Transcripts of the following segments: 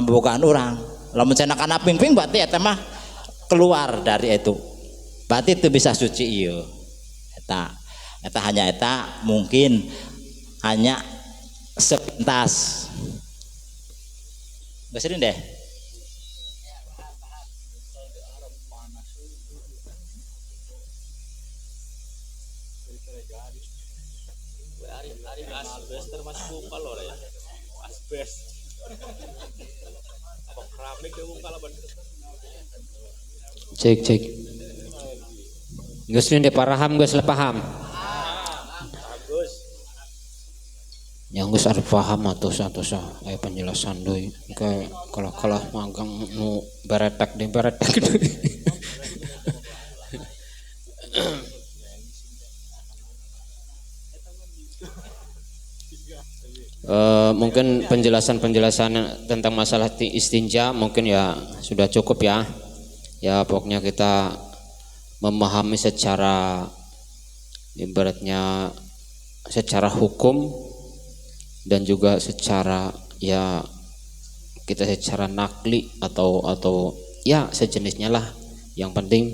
bukan orang. Lamun cenah kana ping-ping berarti eta mah keluar dari itu. Berarti itu bisa suci iya. Eta hanya eta mungkin hanya sepintas. Basirin deh. Asbes termasuk muka loh ya. Asbes. Apa keramik ke muka lah bener. Cek. Geus deh paraham geus paham. Bagus. Yang geus arep paham atuh aya penjelasan deui. Kalah magang nu beretek deui. Mungkin penjelasan tentang masalah istinja mungkin ya sudah cukup ya. Ya pokoknya kita memahami secara ibaratnya secara hukum dan juga secara ya kita secara nakli atau ya sejenisnya lah. Yang penting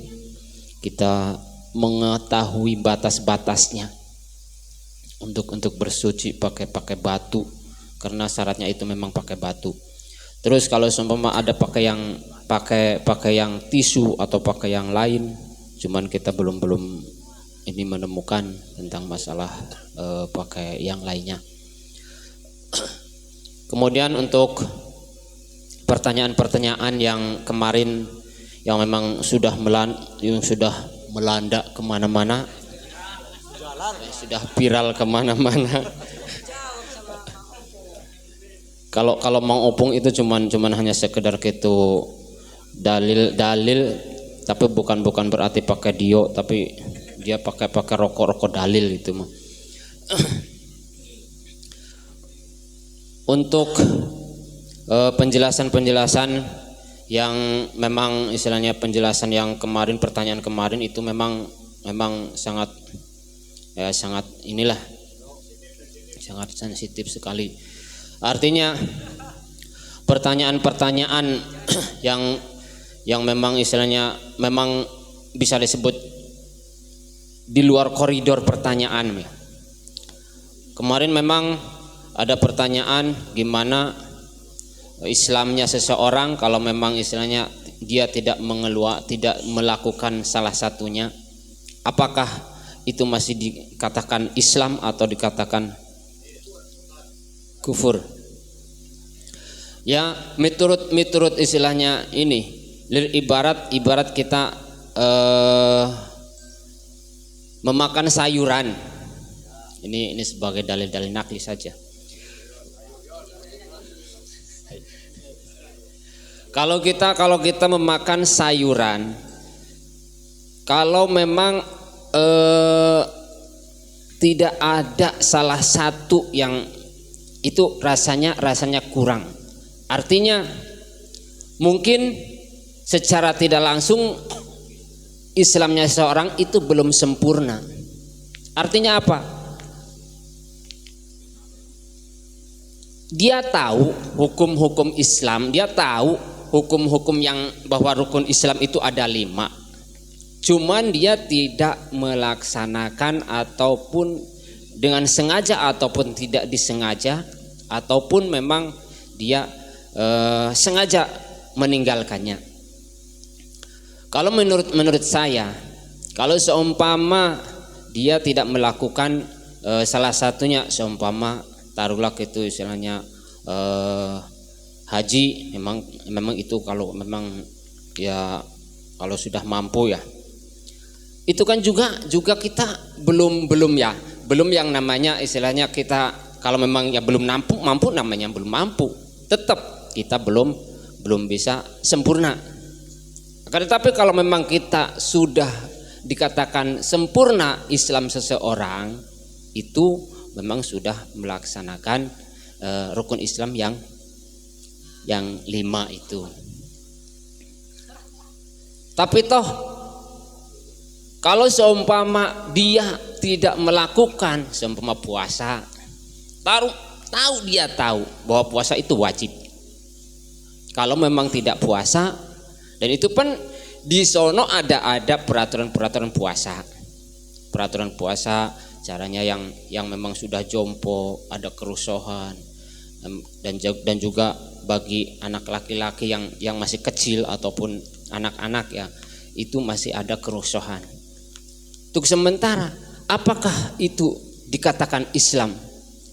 kita mengetahui batas-batasnya untuk bersuci pakai batu karena syaratnya itu memang pakai batu. Terus kalau seumpama ada pakai yang tisu atau pakai yang lain, cuman kita belum ini menemukan tentang masalah pakai yang lainnya. Kemudian untuk pertanyaan-pertanyaan yang kemarin yang memang sudah melanda kemana-mana, sudah viral kemana-mana. Kalau Mang Opung itu cuman hanya sekedar gitu dalil tapi bukan berarti pakai dio, tapi dia pakai rokok dalil itu mah. Untuk penjelasan yang memang istilahnya penjelasan yang kemarin, pertanyaan kemarin itu memang sangat inilah sangat sensitif sekali. Artinya pertanyaan-pertanyaan yang memang istilahnya memang bisa disebut di luar koridor pertanyaan. Kemarin memang ada pertanyaan gimana Islamnya seseorang kalau memang istilahnya dia tidak melakukan salah satunya, apakah itu masih dikatakan Islam atau dikatakan kufur? Ya, menurut istilahnya ini ibarat kita memakan sayuran. Ini sebagai dalil-dalil nakli saja. Kalau kita memakan sayuran, kalau memang tidak ada salah satu yang itu rasanya kurang, artinya mungkin secara tidak langsung Islamnya seorang itu belum sempurna. Artinya apa? Dia tahu hukum-hukum Islam, dia tahu hukum-hukum yang bahwa rukun Islam itu ada 5, cuman dia tidak melaksanakan ataupun dengan sengaja ataupun tidak disengaja, ataupun memang dia sengaja meninggalkannya. Kalau menurut saya, kalau seumpama dia tidak melakukan salah satunya, seumpama taruhlah itu istilahnya haji, memang itu kalau memang ya kalau sudah mampu ya, itu kan juga kita belum yang namanya istilahnya kita kalau memang ya belum mampu namanya belum mampu, tetap kita belum bisa sempurna. Akan tetapi kalau memang kita sudah dikatakan sempurna Islam seseorang, itu memang sudah melaksanakan rukun Islam yang 5 itu. Tapi toh kalau seumpama dia tidak melakukan, seumpama puasa, tahu bahwa puasa itu wajib, Kalau memang tidak puasa, dan itu pun di sono ada peraturan puasa. Peraturan puasa caranya yang memang sudah jompo, ada kerusuhan, dan juga bagi anak laki-laki yang masih kecil ataupun anak-anak ya, itu masih ada kerusuhan. Untuk sementara, apakah itu dikatakan Islam?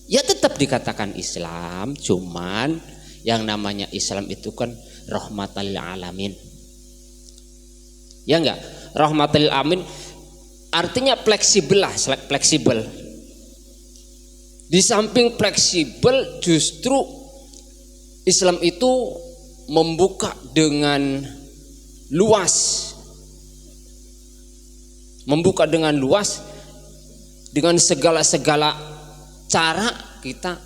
Ya tetap dikatakan Islam, cuman yang namanya Islam itu kan rahmatan lil alamin. Ya enggak? Rahmatan lil alamin artinya fleksibel lah, fleksibel. Di samping fleksibel, justru Islam itu membuka dengan luas. Membuka dengan luas, dengan segala cara kita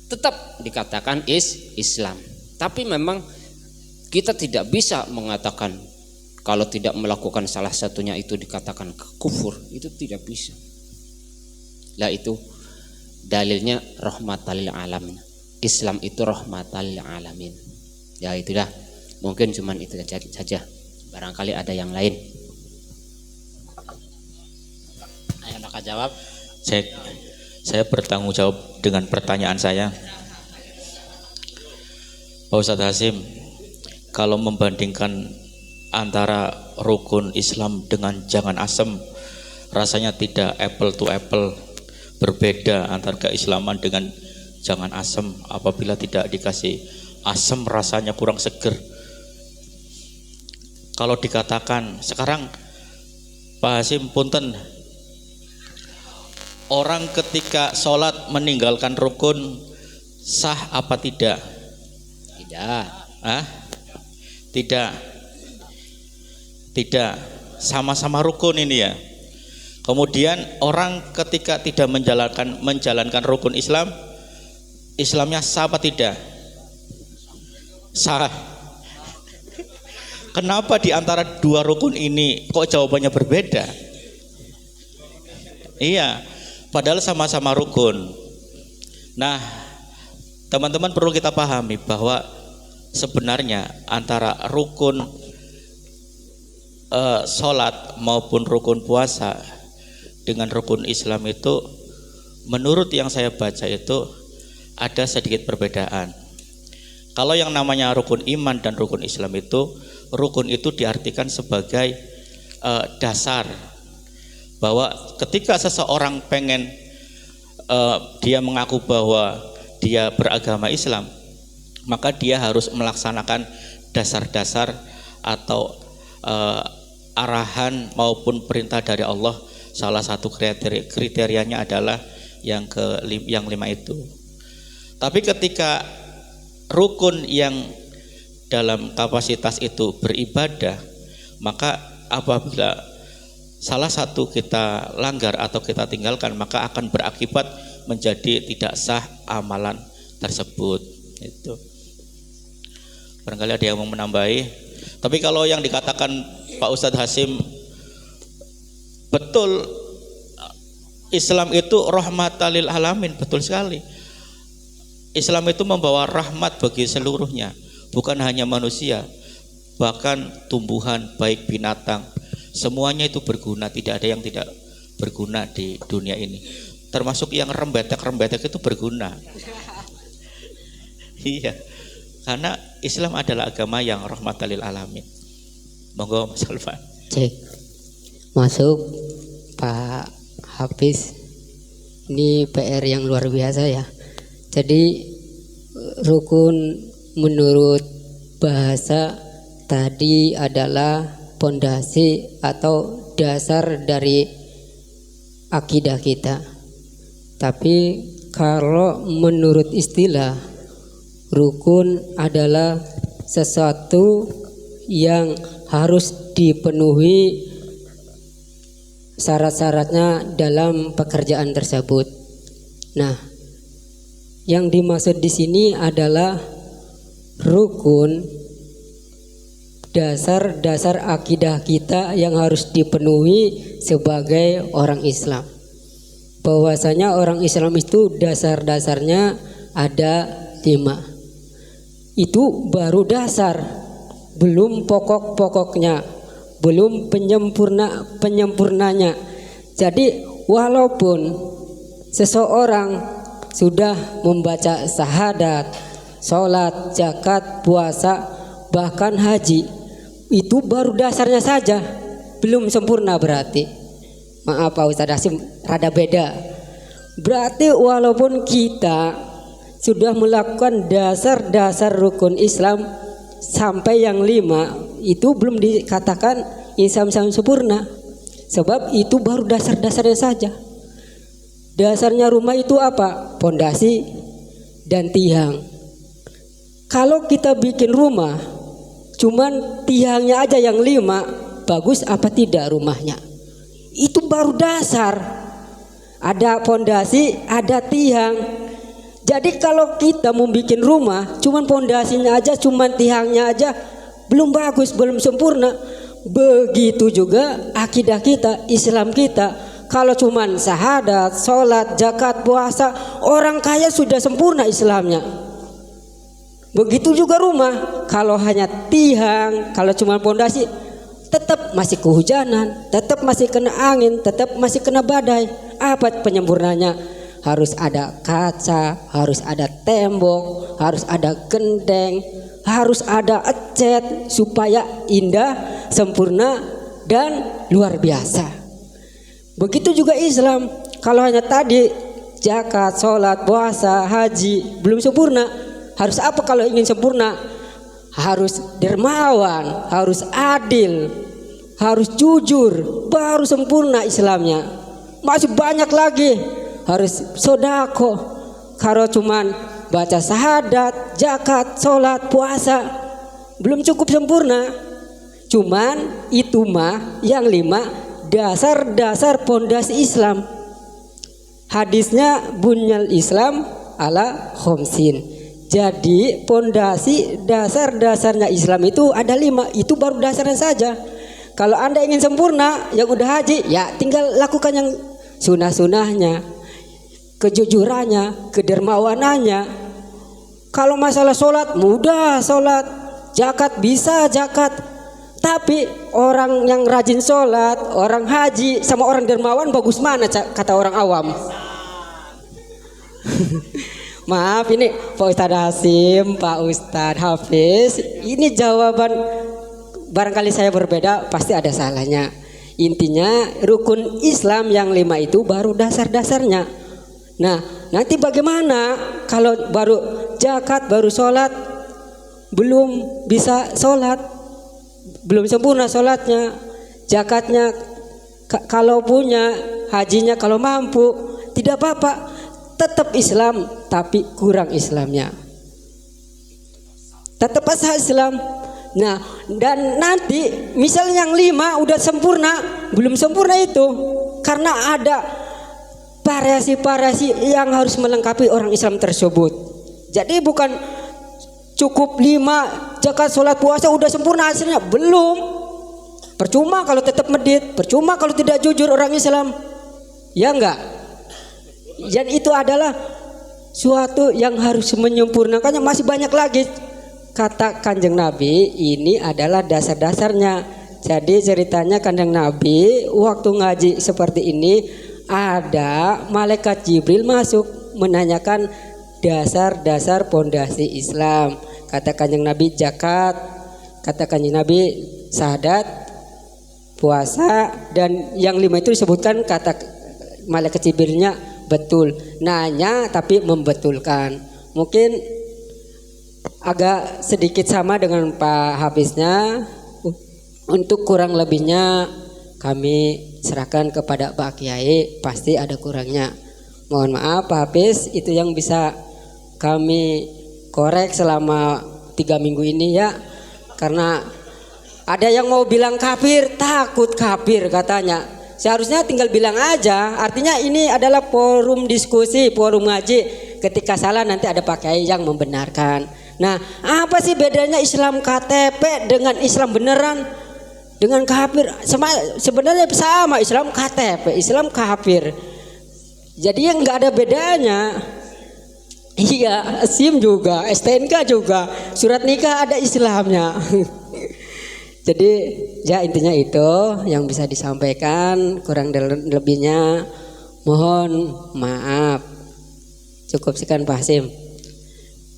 tetap dikatakan Islam. Tapi memang kita tidak bisa mengatakan kalau tidak melakukan salah satunya itu dikatakan kufur, itu tidak bisa. Lah itu dalilnya rahmatal lil alamin. Islam itu rahmatal lil alamin. Ya itulah, mungkin cuman itu saja. Barangkali ada yang lain. Ayo Naka jawab. Saya bertanggung jawab dengan pertanyaan saya. Pak Ustadz Hasim, kalau membandingkan antara rukun Islam dengan jangan asem, rasanya tidak apple to apple, berbeda antara keislaman dengan jangan asem. Apabila tidak dikasih asem rasanya kurang seger. Kalau dikatakan sekarang Pak Hasim punten, orang ketika sholat meninggalkan rukun sah apa tidak? Tidak. Tidak, sama-sama rukun ini ya. Kemudian orang ketika tidak menjalankan rukun Islam, Islamnya sah apa tidak? Sah. Kenapa di antara dua rukun ini kok jawabannya berbeda? Iya, padahal sama-sama rukun. Nah, teman-teman perlu kita pahami bahwa sebenarnya antara rukun sholat maupun rukun puasa dengan rukun Islam itu, menurut yang saya baca itu ada sedikit perbedaan. Kalau yang namanya rukun iman dan rukun Islam itu, rukun itu diartikan sebagai dasar, bahwa ketika seseorang pengen dia mengaku bahwa dia beragama Islam, maka dia harus melaksanakan dasar-dasar atau arahan maupun perintah dari Allah. Salah satu kriterianya adalah yang lima itu. Tapi ketika rukun yang dalam kapasitas itu beribadah, maka apabila salah satu kita langgar atau kita tinggalkan, maka akan berakibat menjadi tidak sah amalan tersebut. Itu barangkali ada yang mau menambahi. Tapi kalau yang dikatakan Pak Ustadz Hasim betul, Islam itu rahmatan lil alamin, betul sekali. Islam itu membawa rahmat bagi seluruhnya, bukan hanya manusia, bahkan tumbuhan, baik binatang, semuanya itu berguna. Tidak ada yang tidak berguna di dunia ini, termasuk yang rembetek itu berguna. Iya, karena Islam adalah agama yang rahmatan lil alamin. Monggo Mas Alfa. Cek. Masuk Pak Hafiz. Ini PR yang luar biasa ya. Jadi rukun menurut bahasa tadi adalah pondasi atau dasar dari akidah kita. Tapi kalau menurut istilah, rukun adalah sesuatu yang harus dipenuhi syarat-syaratnya dalam pekerjaan tersebut. Nah, yang dimaksud di sini adalah rukun, dasar-dasar akidah kita yang harus dipenuhi sebagai orang Islam. Bahwasanya orang Islam itu dasar-dasarnya ada 5. itu baru dasar, belum pokok-pokoknya, belum penyempurnanya. Jadi walaupun seseorang sudah membaca syahadat, sholat, zakat, puasa, bahkan haji, itu baru dasarnya saja, belum sempurna berarti. Maaf Pak Ustadz Hasim, rada beda. Berarti walaupun kita sudah melakukan dasar-dasar rukun Islam sampai yang 5, itu belum dikatakan Islam sempurna. Sebab itu baru dasar-dasarnya saja. Dasarnya rumah itu apa? Pondasi dan tiang. Kalau kita bikin rumah cuman tiangnya aja yang 5, bagus apa tidak rumahnya? Itu baru dasar. Ada pondasi, ada tiang. Jadi kalau kita mau bikin rumah cuman pondasinya aja, cuman tiangnya aja, belum bagus, belum sempurna. Begitu juga akidah kita, Islam kita. Kalau cuman syahadat, sholat, zakat, puasa, orang kaya sudah sempurna Islamnya. Begitu juga rumah. Kalau hanya tiang, kalau cuma pondasi, tetap masih kehujanan, tetap masih kena angin, tetap masih kena badai. Apa penyempurnanya? Harus ada kaca, harus ada tembok, harus ada genteng, harus ada cat supaya indah, sempurna, dan luar biasa. Begitu juga Islam. Kalau hanya tadi zakat, sholat, puasa, haji belum sempurna, harus apa kalau ingin sempurna? Harus dermawan, harus adil, harus jujur, baru sempurna Islamnya. Masih banyak lagi, harus sodako. Kalau cuman baca syahadat, zakat, sholat, puasa belum cukup sempurna. Cuman itu mah yang 5 dasar-dasar pondasi Islam. Hadisnya bunyal Islam ala khomsin. Jadi pondasi dasar-dasarnya Islam itu ada 5. Itu baru dasarnya saja. Kalau Anda ingin sempurna, yang udah haji, ya tinggal lakukan yang sunah-sunahnya, kejujurannya, kedermawanannya. Kalau masalah sholat, mudah sholat. Zakat bisa zakat. Tapi orang yang rajin sholat, orang haji, sama orang dermawan bagus mana kata orang awam? Maaf ini Pak Ustadz Hasim, Pak Ustadz Hafiz, ini jawaban barangkali saya berbeda, pasti ada salahnya. Intinya rukun Islam yang 5 itu baru dasar-dasarnya. Nah nanti bagaimana kalau baru zakat, baru sholat, belum bisa sholat, belum sempurna sholatnya, zakatnya kalau punya, hajinya kalau mampu, tidak apa-apa, tetap Islam tapi kurang Islamnya, tetap asal Islam. Nah dan nanti misalnya yang 5 udah sempurna, belum sempurna itu karena ada variasi-variasi yang harus melengkapi orang Islam tersebut. Jadi bukan cukup 5 zakat, sholat, puasa udah sempurna hasilnya, belum. Percuma kalau tetap medit, percuma kalau tidak jujur orang Islam, ya enggak. Dan itu adalah suatu yang harus menyempurnakannya. Masih banyak lagi, kata Kanjeng Nabi, ini adalah dasar-dasarnya. Jadi ceritanya Kanjeng Nabi waktu ngaji seperti ini, ada malaikat Jibril masuk menanyakan dasar-dasar pondasi Islam. Kata Kanjeng Nabi zakat, kata Kanjeng Nabi syahadat, puasa, dan yang 5 itu disebutkan kata malaikat Jibrilnya betul. Nanya tapi membetulkan. Mungkin agak sedikit sama dengan Pak Hafiznya. Untuk kurang lebihnya kami serahkan kepada Pak Kiai, pasti ada kurangnya. Mohon maaf Pak Hafiz, itu yang bisa kami korek selama 3 minggu ini ya. Karena ada yang mau bilang kafir, takut kafir katanya. Seharusnya tinggal bilang aja. Artinya ini adalah forum diskusi, forum ngaji. Ketika salah nanti ada Pak Kiai yang membenarkan. Nah apa sih bedanya Islam KTP dengan Islam beneran? Dengan kafir sebenarnya sama, Islam KTP, Islam kafir. Jadi yang nggak ada bedanya. Iya, SIM juga, STNK juga, surat nikah ada Islamnya. Jadi ya intinya itu yang bisa disampaikan, kurang lebihnya mohon maaf. Cukup sekian Pak Hasim.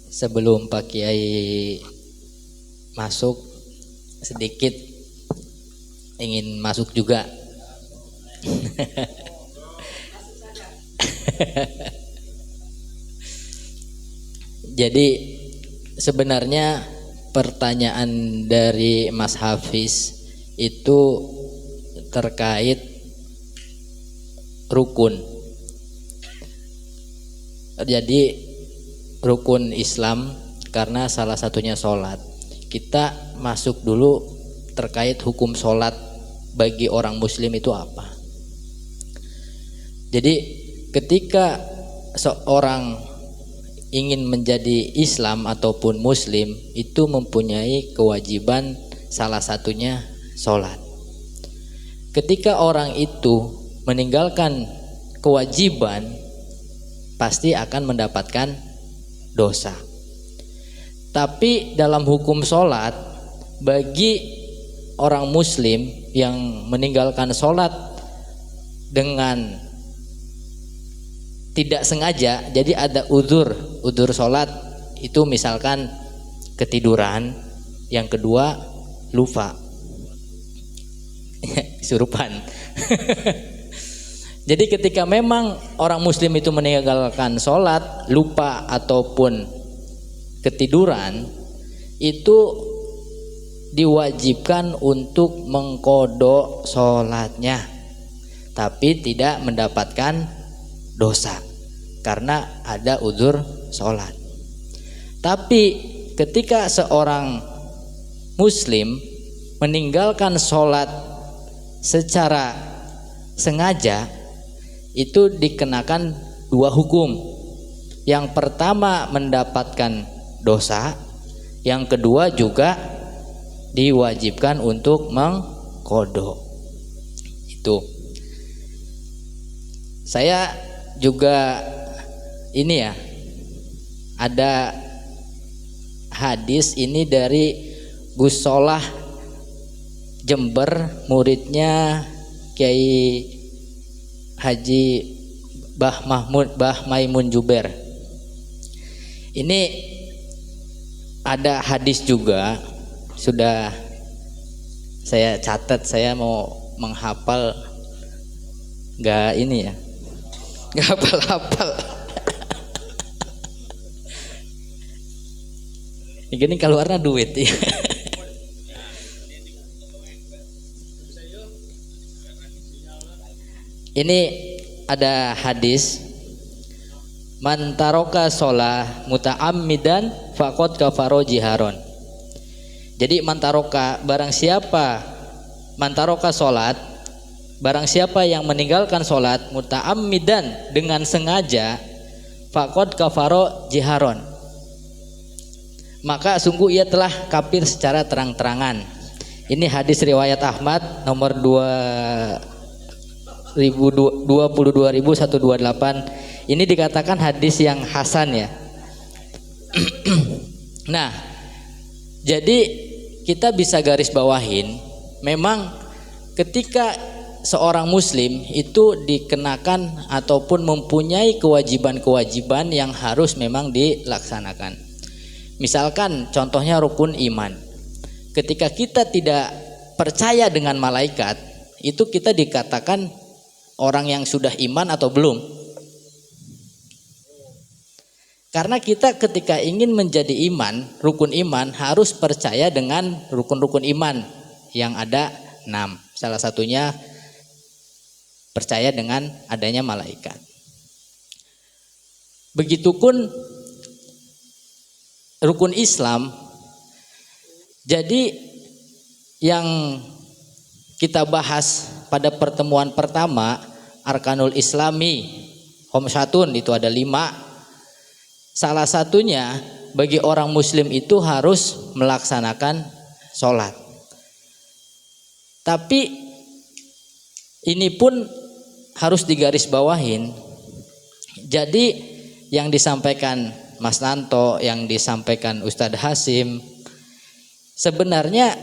Sebelum Pak Kiai masuk, sedikit ingin masuk juga. Jadi sebenarnya pertanyaan dari Mas Hafiz itu terkait rukun. Jadi rukun Islam karena salah satunya sholat. Kita masuk dulu terkait hukum sholat bagi orang muslim itu apa. Jadi ketika seorang ingin menjadi Islam ataupun Muslim itu mempunyai kewajiban salah satunya sholat. Ketika orang itu meninggalkan kewajiban pasti akan mendapatkan dosa. Tapi dalam hukum sholat bagi orang Muslim yang meninggalkan sholat dengan tidak sengaja, jadi ada udzur sholat itu misalkan ketiduran, yang kedua lupa, surupan. Jadi ketika memang orang muslim itu meninggalkan sholat, lupa ataupun ketiduran, itu diwajibkan untuk mengqadha sholatnya, tapi tidak mendapatkan dosa karena ada udzur sholat. Tapi ketika seorang muslim meninggalkan sholat secara sengaja, itu dikenakan dua hukum. Yang pertama mendapatkan dosa, yang kedua juga diwajibkan untuk mengqadha. Itu saya juga ini ya, ada hadis ini dari Gus Solah Jember, muridnya Kiai Haji Bah Maimun Juber. Ini ada hadis juga, sudah saya catat, saya mau menghafal, nggak ini ya, nggak hafal-hafal. Ini keluarnya duit ya. Ini ada hadis, man taroka sholah muta'ammidan faqad kafaro jiharon. Jadi man taroka, barang siapa man taroka sholat, barang siapa yang meninggalkan sholat muta'ammidan dengan sengaja, faqad kafaro jiharon, maka sungguh ia telah kafir secara terang-terangan. Ini hadis riwayat Ahmad nomor 22.128. Ini dikatakan hadis yang hasan ya. Nah, jadi kita bisa garis bawahin, memang ketika seorang muslim itu dikenakan ataupun mempunyai kewajiban-kewajiban yang harus memang dilaksanakan. Misalkan contohnya rukun iman. Ketika kita tidak percaya dengan malaikat, itu kita dikatakan orang yang sudah iman atau belum? Karena kita ketika ingin menjadi iman, rukun iman, harus percaya dengan rukun-rukun iman yang ada 6. Salah satunya percaya dengan adanya malaikat. Begitupun rukun Islam. Jadi yang kita bahas pada pertemuan pertama, Arkanul Islami Khomsatun, itu ada 5. Salah satunya bagi orang muslim itu harus melaksanakan sholat. Tapi ini pun harus digarisbawahin. Jadi yang disampaikan Mas Nanto, yang disampaikan Ustadz Hasim, sebenarnya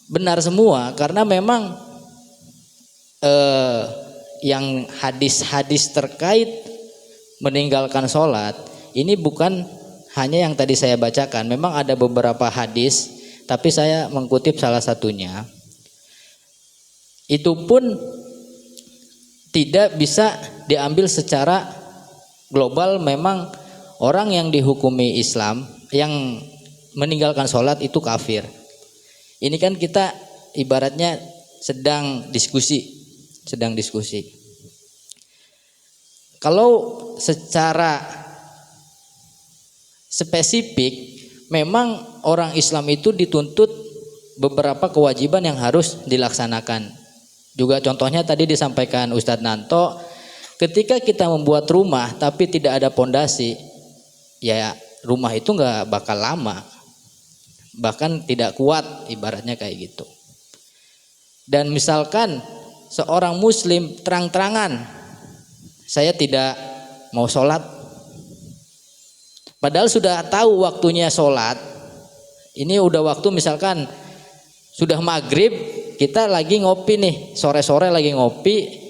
benar semua, karena memang yang hadis-hadis terkait meninggalkan sholat ini bukan hanya yang tadi saya bacakan. Memang ada beberapa hadis, tapi saya mengutip salah satunya. Itu pun tidak bisa diambil secara global. Memang orang yang dihukumi Islam yang meninggalkan sholat itu kafir. Ini kan kita ibaratnya sedang diskusi. Kalau secara spesifik, memang orang Islam itu dituntut beberapa kewajiban yang harus dilaksanakan. Juga contohnya tadi disampaikan Ustadz Nanto, ketika kita membuat rumah tapi tidak ada pondasi, ya rumah itu nggak bakal lama, bahkan tidak kuat, ibaratnya kayak gitu. Dan misalkan seorang muslim terang-terangan, saya tidak mau sholat, padahal sudah tahu waktunya sholat, ini udah waktu misalkan sudah maghrib, kita lagi ngopi nih, sore-sore lagi ngopi,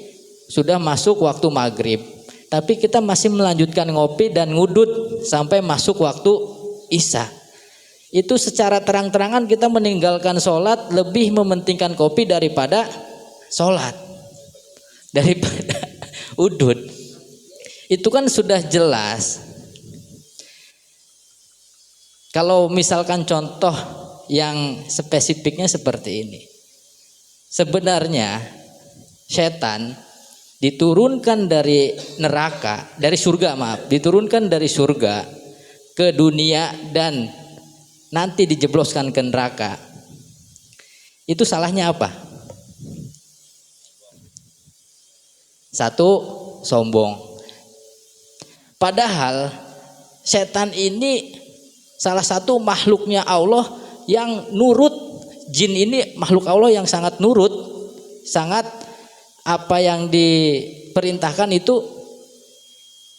sudah masuk waktu maghrib, tapi kita masih melanjutkan ngopi dan ngudut sampai masuk waktu isya. Itu secara terang-terangan kita meninggalkan sholat, lebih mementingkan kopi daripada sholat, daripada udut. Itu kan sudah jelas. Kalau misalkan contoh yang spesifiknya seperti ini, sebenarnya setan diturunkan dari neraka, dari surga, diturunkan dari surga ke dunia dan nanti dijebloskan ke neraka. Itu salahnya apa? Satu, sombong. Padahal setan ini salah satu makhluknya Allah yang nurut. Jin ini makhluk Allah yang sangat nurut, sangat apa yang diperintahkan itu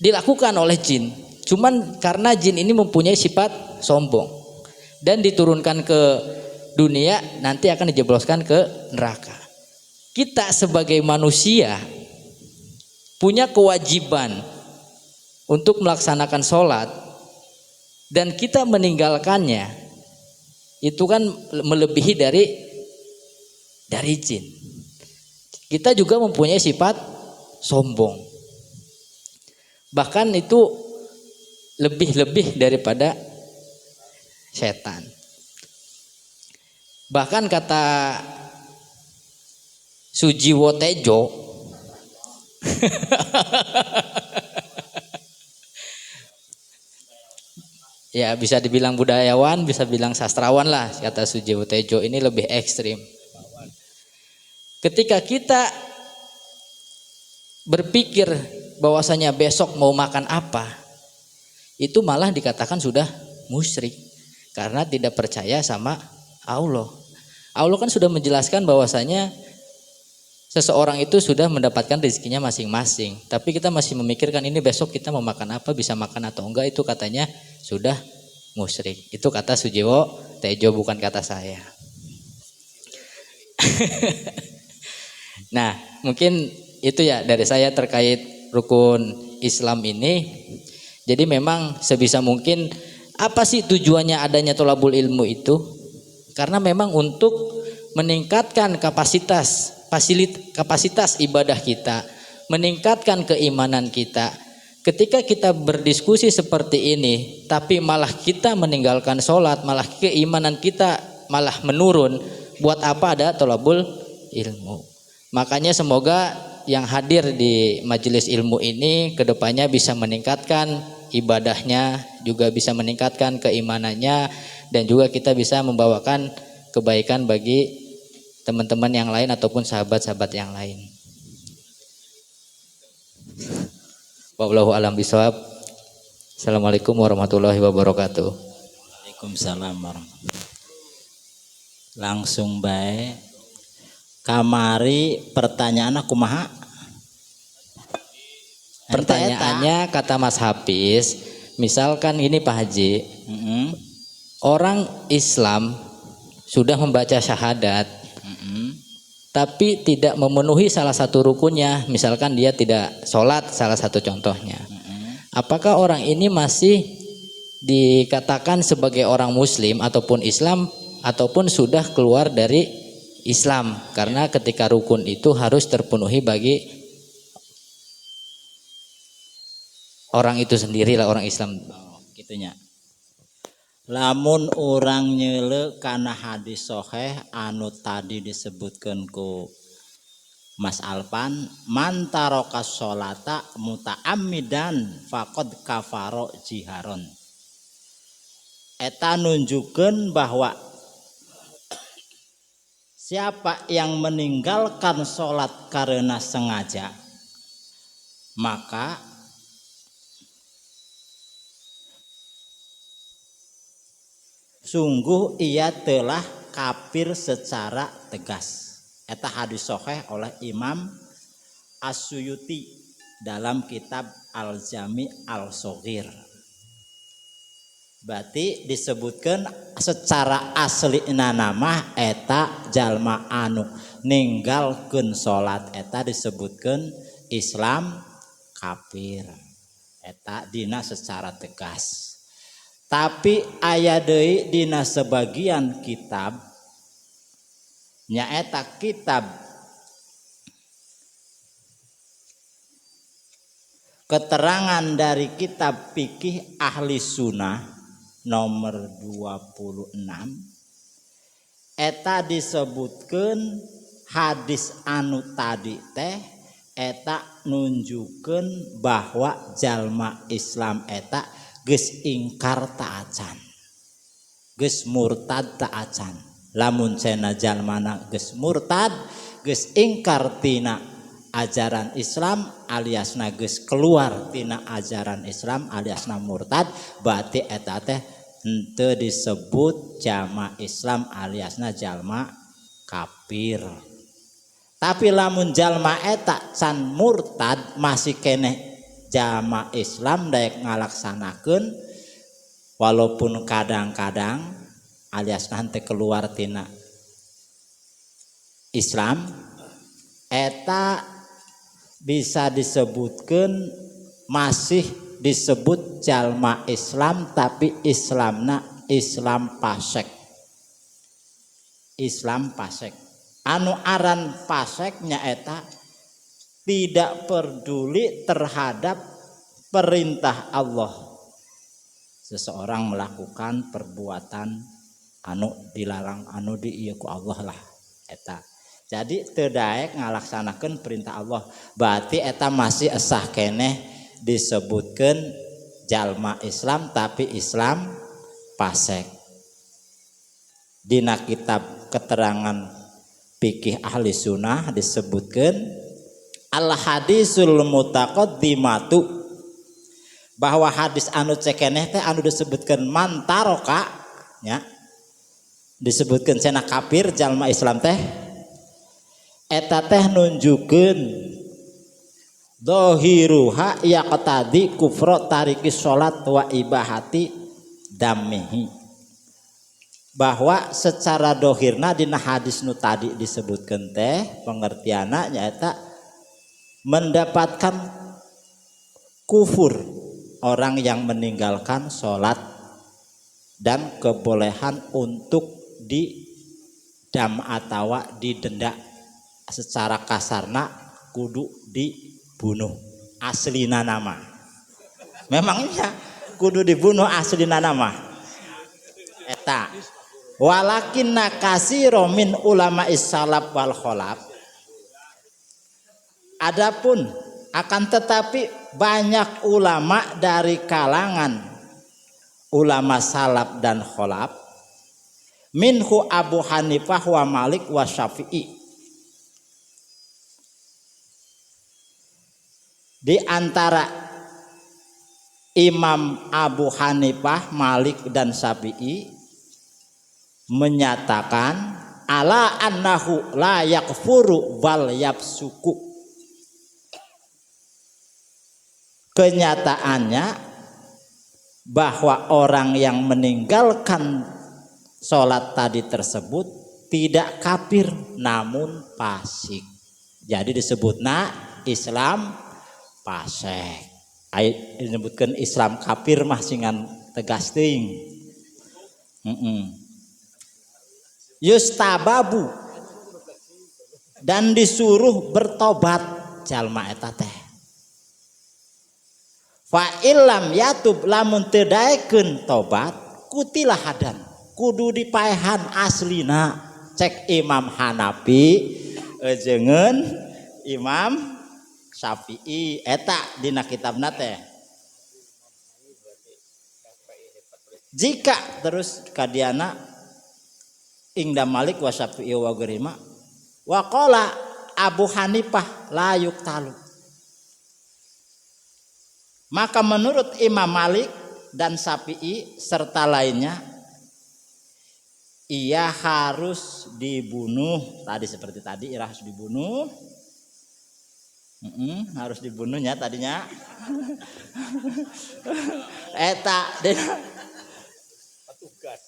dilakukan oleh jin. Cuman karena jin ini mempunyai sifat sombong dan diturunkan ke dunia, nanti akan dijebloskan ke neraka. Kita sebagai manusia punya kewajiban untuk melaksanakan sholat, dan kita meninggalkannya itu kan melebihi dari jin. Kita juga mempunyai sifat sombong, bahkan itu lebih daripada setan. Bahkan kata Sujiwo Tejo, ya bisa dibilang budayawan, bisa bilang sastrawan lah, kata Sujiwo Tejo ini lebih ekstrim. Ketika kita berpikir bahwasanya besok mau makan apa, itu malah dikatakan sudah musyrik karena tidak percaya sama Allah. Allah kan sudah menjelaskan bahwasanya seseorang itu sudah mendapatkan rezekinya masing-masing, tapi kita masih memikirkan ini besok kita mau makan apa, bisa makan atau enggak, itu katanya sudah musyrik. Itu kata Sujiwo Tejo, bukan kata saya. Nah, mungkin itu ya dari saya terkait rukun Islam ini. Jadi memang sebisa mungkin, apa sih tujuannya adanya tholabul ilmu itu? Karena memang untuk meningkatkan kapasitas ibadah kita, meningkatkan keimanan kita. Ketika kita berdiskusi seperti ini, tapi malah kita meninggalkan sholat, malah keimanan kita malah menurun, buat apa ada tholabul ilmu? Makanya semoga yang hadir di majelis ilmu ini kedepannya bisa meningkatkan ibadahnya, juga bisa meningkatkan keimanannya, dan juga kita bisa membawakan kebaikan bagi teman-teman yang lain ataupun sahabat-sahabat yang lain. Wallahu a'lam bishawab. Assalamualaikum warahmatullahi wabarakatuh. Waalaikumsalam warahmatullahi. Langsung baik. Kamari pertanyaan aku maha. Pertanyaannya kata Mas Hafiz, misalkan ini Pak Haji, Mm-mm. orang Islam sudah membaca syahadat, Mm-mm. tapi tidak memenuhi salah satu rukunnya, misalkan dia tidak sholat, salah satu contohnya. Apakah orang ini masih dikatakan sebagai orang Muslim ataupun Islam, ataupun sudah keluar dari Islam? Karena ketika rukun itu harus terpenuhi bagi orang itu sendiri lah, orang Islam. Gitunya. Lamun orang nyele kana hadis sahih anu tadi disebutkeun ku Mas Alpan, man taraka sholata muta'ammidan faqad kafaro jiharon. Eta nunjukkeun bahwa siapa yang meninggalkan sholat karena sengaja, maka sungguh ia telah kafir secara tegas. Eta hadis sahih oleh Imam As-Suyuti dalam kitab Al-Jami' Al-Shaghir. Berarti disebutkan secara asli nama eta jalma anu ninggalkeun salat eta disebutkan Islam kafir. Eta dina secara tegas. Tapi aya deui dina sebagian kitab nyaeta kitab keterangan dari kitab fikih ahli sunnah nomor 26 eta disebutkeun hadis anu tadi teh eta nunjukkeun bahwa jalma Islam eta geus ingkar ta'acan, geus murtad ta'acan. Lamun cenah jalmana geus murtad, geus ingkar tina ajaran Islam aliasna geus keluar tina ajaran Islam aliasna murtad, berarti eta teh henteu disebut jama Islam aliasna jalma kafir. Tapi lamun jalma eta can murtad masih keneh jama Islam daek ngalaksanakeun walaupun kadang-kadang alias nanti keluar tina Islam, eta bisa disebutkeun masih disebut jalma Islam tapi Islamna Islam pasek. Islam pasek. Anu aran paseknya eta tidak peduli terhadap perintah Allah. Seseorang melakukan perbuatan anu dilarang, anu diieu ku Allah lah eta. Jadi teu daek ngalaksanakeun perintah Allah. Berarti eta masih esah keneh disebutkeun jalma Islam tapi Islam pasek. Dina kitab keterangan fikih ahli sunnah disebutkeun al hadisul mutaqaddimatu, bahwa hadis anu cekeneh teh anu disebutkeun man taroka nya disebutkeun cenah kafir jalma Islam teh eta teh nunjukkeun dhahiruha yaqtadi kufra tariki salat wa ibahati damihi, bahwa secara dohirna dina hadis nu tadi disebutkeun teh pengertianna nyaeta mendapatkan kufur orang yang meninggalkan sholat dan kebolehan untuk didam atawa didenda, secara kasarna kudu dibunuh aslina nama. Memangnya kudu dibunuh aslina nama eta. Walakinna katsira min ulama is-salaf wal khalaf, adapun akan tetapi banyak ulama dari kalangan ulama salaf dan khalaf, minhu Abu Hanifah wa Malik wa Syafi'i, di antara Imam Abu Hanifah, Malik dan Syafi'i menyatakan ala annahu la yakfuru bal yafsuku. Kenyataannya bahwa orang yang meninggalkan sholat tadi tersebut tidak kafir namun fasik. Jadi disebutna Islam fasik. Ai disebutkan Islam kafir mah singan tegas teuing. Yustababu dan disuruh bertobat jalma eta teh. Fa illam yatub lamun teu daekeun tobat kutilah hadan kudu dipaehan aslina cek Imam Hanafi ejengeun Imam Syafi'i eta dina kitabna teh. Jika terus kadiana ingda Malik wa Syafi'i wa ghairima wa qala Abu Hanifah la yuktalu. Maka menurut Imam Malik dan Syafi'i serta lainnya ia harus dibunuh tadi seperti tadi harus dibunuh. Harus dibunuhnya tadinya. Eta petugas.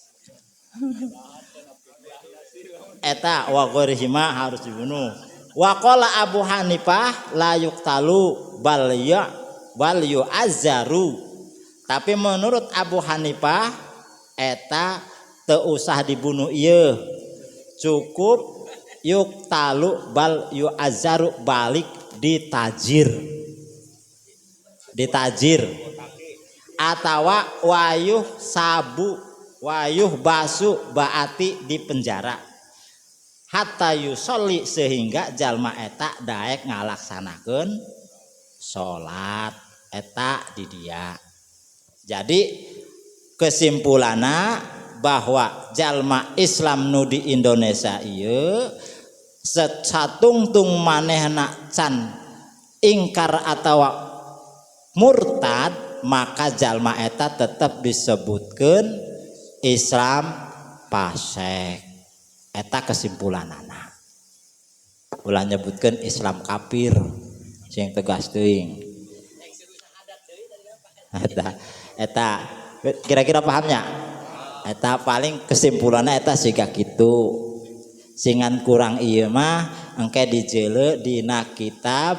Eta wa ghairihima harus dibunuh. Wa qala Abu Hanifah la yuktalu bal yu'azzaru. Tapi menurut Abu Hanifah eta teu usah dibunuh ieu. Cukup yuktalu bal yu'azzaru balik ditajir. Ditajir. Atawa wayuh sabu wayuh basu baati di penjara. Hatta yusolli sehingga jalma eta daek ngalaksanakeun salat eta di dia. Jadi kesimpulanna bahwa jalma Islam nu di Indonesia ieu satungtung manehna can ingkar atawa murtad maka jalma eta tetap disebutkeun Islam fasik. Eta kesimpulanana. Ulah nyebutkeun Islam kafir sing tegas teuing. Eta kira-kira pahamnya? Eta paling kesimpulanna eta siga kitu. Singan kurang ieu mah engke dijeule dina kitab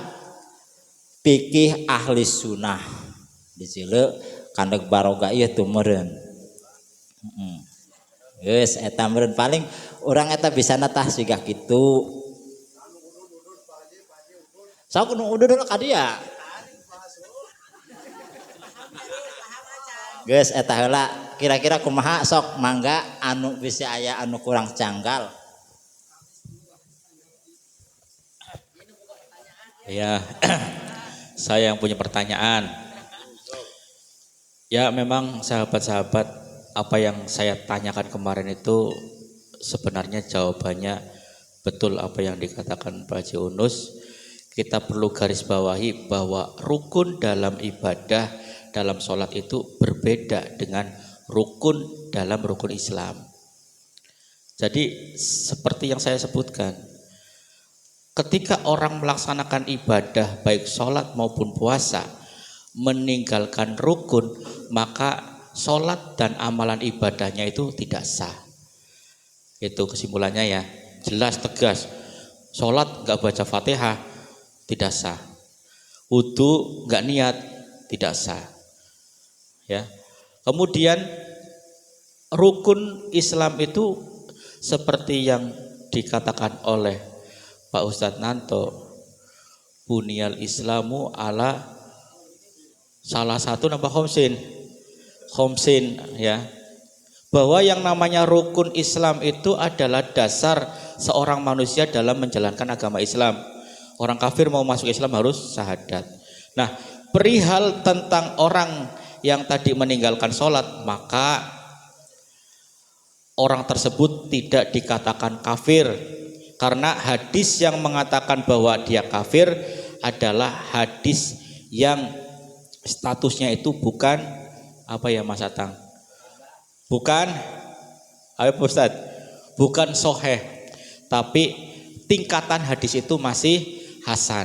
Fikih Ahli Sunnah. Dijeule kandeg baroga ieu tuh meureun. Geus eta meureun paling urang eta bisa natah siga kitu. Sok nu udud ka dia. Geus eta heula kira-kira kumaha sok mangga anu bisa aya anu kurang canggal. Ya, saya yang punya pertanyaan. Ya memang sahabat-sahabat, apa yang saya tanyakan kemarin itu sebenarnya jawabannya betul apa yang dikatakan Pak Haji Unus. Kita perlu garis bawahi bahwa rukun dalam ibadah, dalam sholat itu berbeda dengan rukun dalam rukun Islam. Jadi seperti yang saya sebutkan, ketika orang melaksanakan ibadah baik sholat maupun puasa meninggalkan rukun, maka sholat dan amalan ibadahnya itu tidak sah. Itu kesimpulannya ya, jelas tegas. Sholat nggak baca Fatihah tidak sah. Wudu nggak niat tidak sah. Ya. Kemudian rukun Islam itu seperti yang dikatakan oleh Pak Ustadz Nanto, bunyal Islamu ala salah satu nama khomsin ya, bahwa yang namanya rukun Islam itu adalah dasar seorang manusia dalam menjalankan agama Islam. Orang kafir mau masuk Islam harus syahadat. Nah, perihal tentang orang yang tadi meninggalkan sholat, maka orang tersebut tidak dikatakan kafir. Karena hadis yang mengatakan bahwa dia kafir adalah hadis yang statusnya itu bukan apa ya Mas Atang? Bukan apa Ustaz? Bukan soheh, tapi tingkatan hadis itu masih hasan.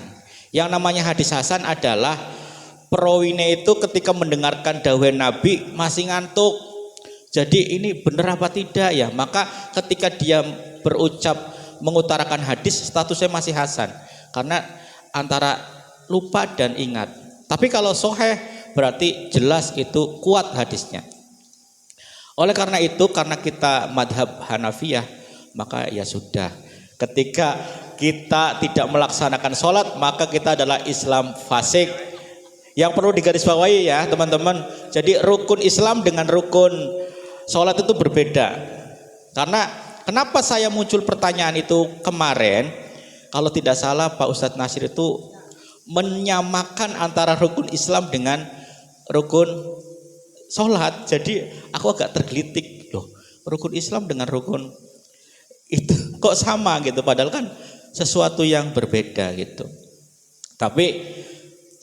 Yang namanya hadis hasan adalah Perawine itu ketika mendengarkan dawuh Nabi masih ngantuk. Jadi ini benar apa tidak ya? Maka ketika dia berucap mengutarakan hadis, statusnya masih hasan. Karena antara lupa dan ingat. Tapi kalau sahih berarti jelas itu kuat hadisnya. Oleh karena itu, karena kita madhab Hanafiyah, maka ya sudah. Ketika kita tidak melaksanakan sholat, maka kita adalah Islam fasik. Yang perlu digarisbawahi ya teman-teman. Jadi rukun Islam dengan rukun sholat itu berbeda. Karena kenapa saya muncul pertanyaan itu kemarin? Kalau tidak salah Pak Ustadz Nasir itu menyamakan antara rukun Islam dengan rukun sholat. Jadi aku agak tergelitik loh. Rukun Islam dengan rukun itu kok sama gitu. Padahal kan sesuatu yang berbeda gitu. Tapi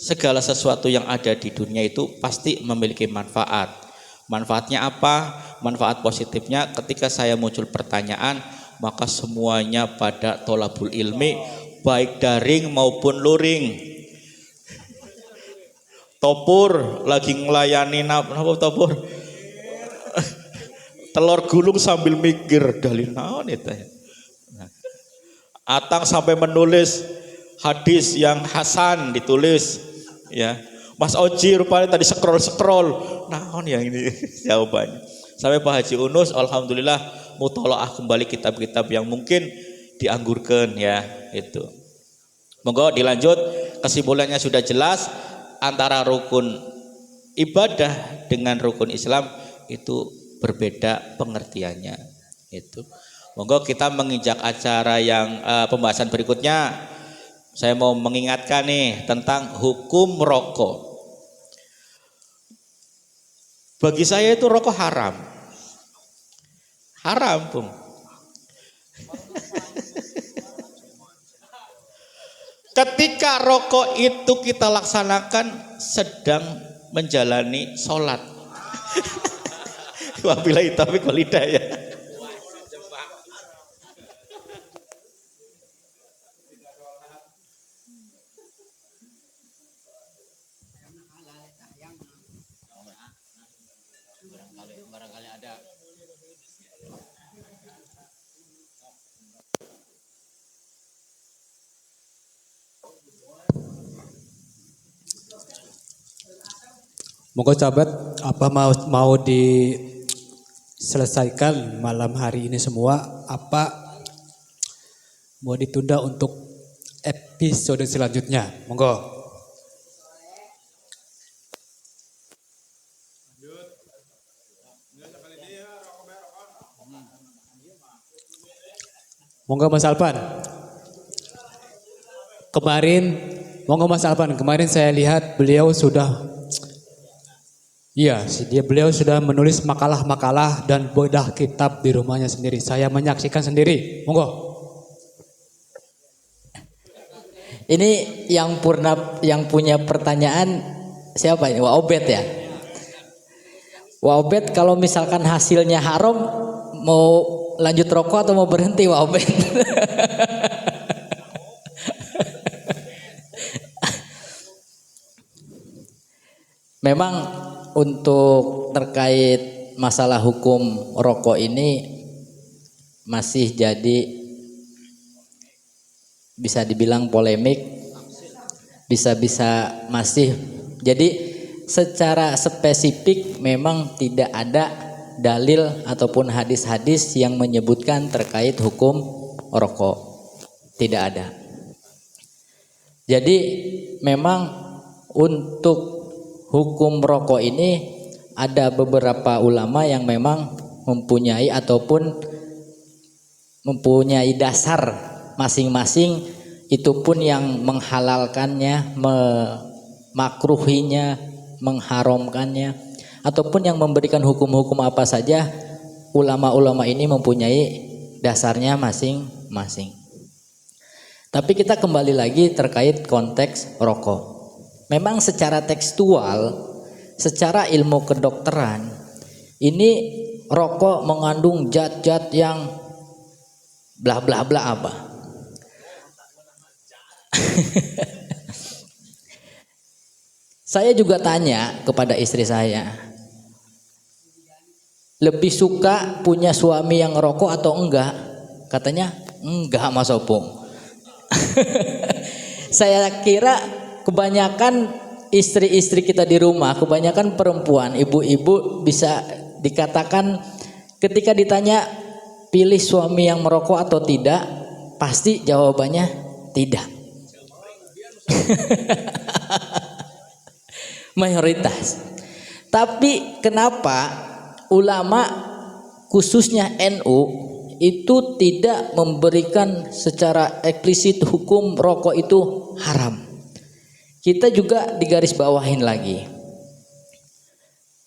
segala sesuatu yang ada di dunia itu pasti memiliki manfaat. Manfaatnya apa? Manfaat positifnya ketika saya muncul pertanyaan, maka semuanya pada tolabul ilmi, baik daring maupun luring. Topur lagi ngelayani apa topur? Telur gulung sambil mikir dalil naon itu. Atang sampai menulis hadis yang hasan ditulis. Ya, Mas Oji rupanya tadi scroll naon yang ini jawabannya. Sampai Pak Haji Unus alhamdulillah mutolaah kembali kitab-kitab yang mungkin dianggurkan ya itu. Monggo dilanjut, kesimpulannya sudah jelas antara rukun ibadah dengan rukun Islam itu berbeda pengertiannya itu. Monggo kita menginjak acara yang pembahasan berikutnya. Saya mau mengingatkan nih tentang hukum rokok. Bagi saya itu rokok haram. Haram, Bung. Ketika rokok itu kita laksanakan sedang menjalani sholat. Wabillahi taufiq wal hidayah. Barangkali ada. Monggo sahabat, apa mau diselesaikan malam hari ini semua? Apa mau ditunda untuk episode selanjutnya? Monggo. Monggo Mas Alpan. Kemarin saya lihat beliau sudah beliau sudah menulis makalah-makalah dan bedah kitab di rumahnya sendiri. Saya menyaksikan sendiri. Monggo. Ini yang punya pertanyaan siapa ini? Wah Obed ya. Wah Obed, kalau misalkan hasilnya haram, mau lanjut rokok atau mau berhenti Wah Obed? Memang untuk terkait masalah hukum rokok ini masih jadi bisa dibilang polemik, bisa masih jadi secara spesifik memang tidak ada dalil ataupun hadis-hadis yang menyebutkan terkait hukum rokok, tidak ada. Jadi memang untuk hukum rokok ini ada beberapa ulama yang memang mempunyai ataupun mempunyai dasar masing-masing, itu pun yang menghalalkannya, memakruhinya, mengharamkannya, ataupun yang memberikan hukum-hukum apa saja. Ulama-ulama ini mempunyai dasarnya masing-masing. Tapi kita kembali lagi terkait konteks rokok. Memang secara tekstual, secara ilmu kedokteran, ini rokok mengandung zat-zat yang bla bla bla apa. Saya juga tanya kepada istri saya, lebih suka punya suami yang ngerokok atau enggak? Katanya enggak, Mas Opung. Saya kira kebanyakan istri-istri kita di rumah, kebanyakan perempuan, ibu-ibu bisa dikatakan ketika ditanya pilih suami yang merokok atau tidak, pasti jawabannya tidak. Mayoritas. Tapi kenapa ulama khususnya NU itu tidak memberikan secara eksplisit hukum rokok itu haram? Kita juga digarisbawahin lagi.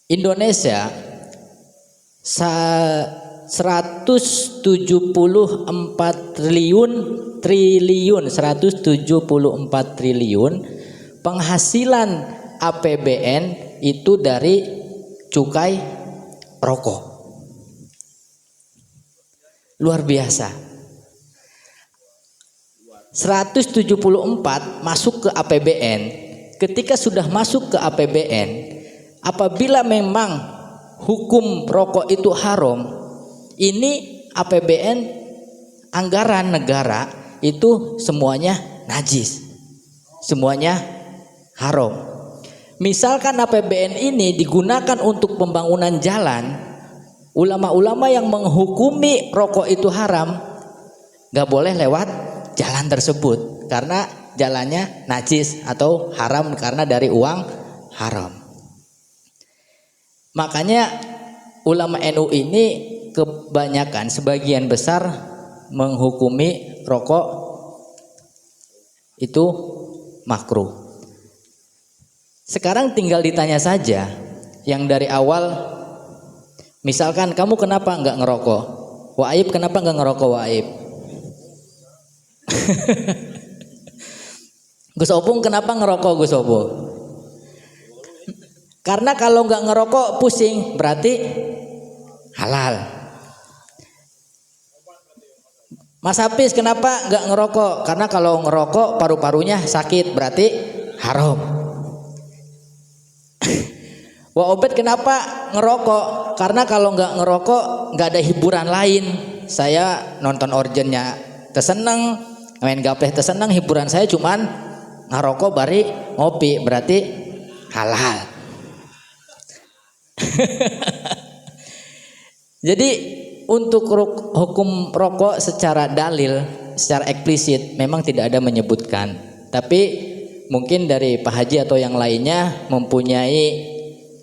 Indonesia 174 triliun penghasilan APBN itu dari cukai rokok. Luar biasa. 174 masuk ke APBN. Ketika sudah masuk ke APBN, apabila memang hukum rokok itu haram, ini APBN anggaran negara itu semuanya najis, semuanya haram. Misalkan APBN ini digunakan untuk pembangunan jalan, ulama-ulama yang menghukumi rokok itu haram gak boleh lewat jalan tersebut karena jalannya najis atau haram karena dari uang haram. Makanya ulama NU ini kebanyakan sebagian besar menghukumi rokok itu makruh. Sekarang tinggal ditanya saja yang dari awal, misalkan kamu kenapa enggak ngerokok? Waib kenapa enggak ngerokok Waib? Gus Opung kenapa ngerokok Gus Opung? Karena kalau enggak ngerokok pusing, berarti halal. Mas Hafiz kenapa enggak ngerokok? Karena kalau ngerokok paru-parunya sakit, berarti haram. Wah Obed kenapa ngerokok? Karena kalau nggak ngerokok nggak ada hiburan lain. Saya nonton orjennya terseneng, main gapleh terseneng, hiburan saya cuman ngerokok bari ngopi, berarti halal. Jadi untuk hukum rokok secara dalil, secara eksplisit memang tidak ada menyebutkan. Tapi mungkin dari Pak Haji atau yang lainnya mempunyai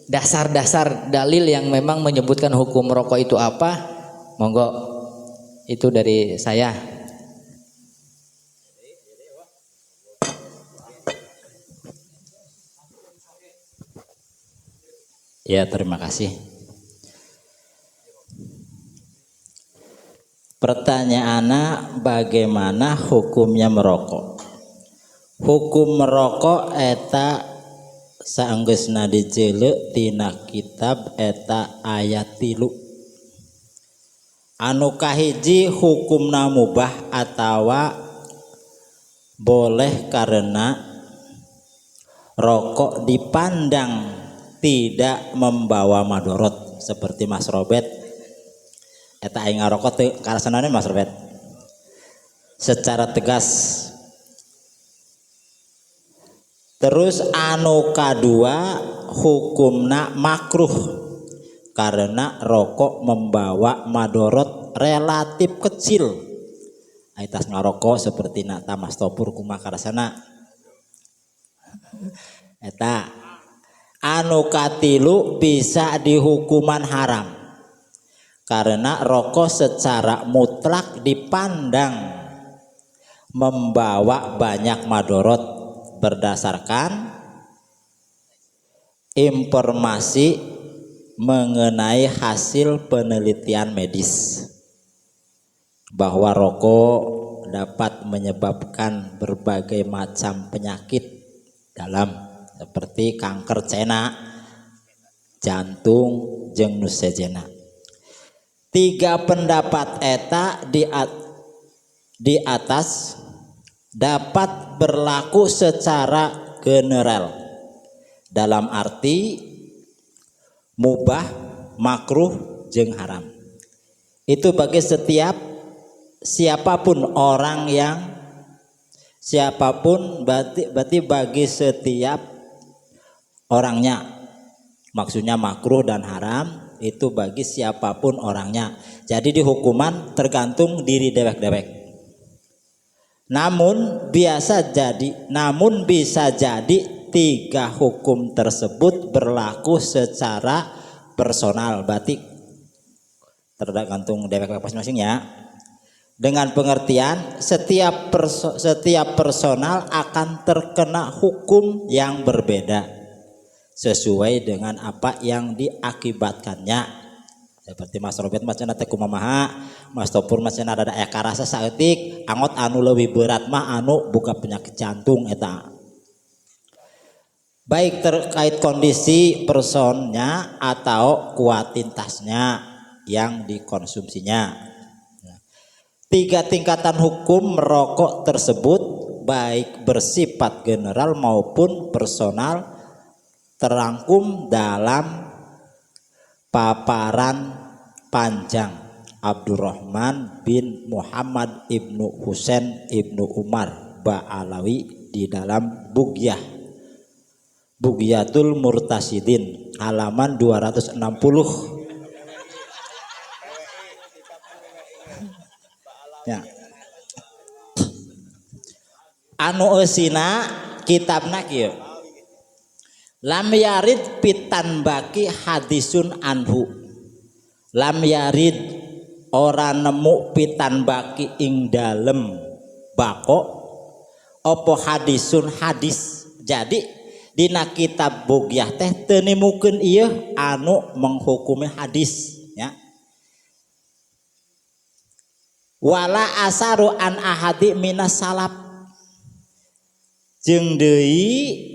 dasar-dasar dalil yang memang menyebutkan hukum rokok itu apa, monggo. Itu dari saya. Ya, terima kasih. Pertanyaannya bagaimana hukumnya merokok? Hukum merokok eta saenggeusna dijeuleu tina kitab eta ayat 3. Anu kahiji hukumna mubah atawa boleh karena rokok dipandang tidak membawa madorot, seperti Mas Robert eta aing ngarokok teu karasanana Mas Robert secara tegas. Terus anu kadua hukumna makruh karena rokok membawa madorot relatif kecil. Aitas ngarokok seperti na tamas topur kumaha karasana. Eta anu katilu bisa dihukuman haram karena rokok secara mutlak dipandang membawa banyak madorot berdasarkan informasi mengenai hasil penelitian medis bahwa rokok dapat menyebabkan berbagai macam penyakit dalam seperti kanker cena, jantung, jeung nu sejenna. 3 pendapat eta di atas dapat berlaku secara general dalam arti mubah, makruh, jeung haram. Itu bagi setiap siapapun orang yang siapapun berarti bagi setiap orangnya. Maksudnya makruh dan haram itu bagi siapapun orangnya. Jadi di hukuman tergantung diri dewek-dewek. Namun bisa jadi tiga hukum tersebut berlaku secara personal, berarti tergantung dewek masing-masing ya. Dengan pengertian setiap personal akan terkena hukum yang berbeda sesuai dengan apa yang diakibatkannya. Seperti Mas Robert macana teh kumaha, Mas Topur macana ada aya karasa saeutik, angot anu leuwih berat mah anu buka penyakit jantung eta. Baik terkait kondisi personnya atau kuantitasnya yang dikonsumsinya. Tiga tingkatan hukum merokok tersebut baik bersifat general maupun personal terangkum dalam paparan panjang Abdurrahman bin Muhammad ibnu Husain ibnu Umar Ba'alawi di dalam Bughyatul Murtasidin halaman 260. Ya. Anu eusina kitabna kieu. Lam yarid pitan baki hadisun anhu. Lam yarid ora nemu pitan baki ing dalem bako opo hadisun hadis. Jadi dina kitab Bughyah teh teu nemukeun ieu anu menghukumi hadis ya. Wala asaru an ahadi minas salaf. Jeung deui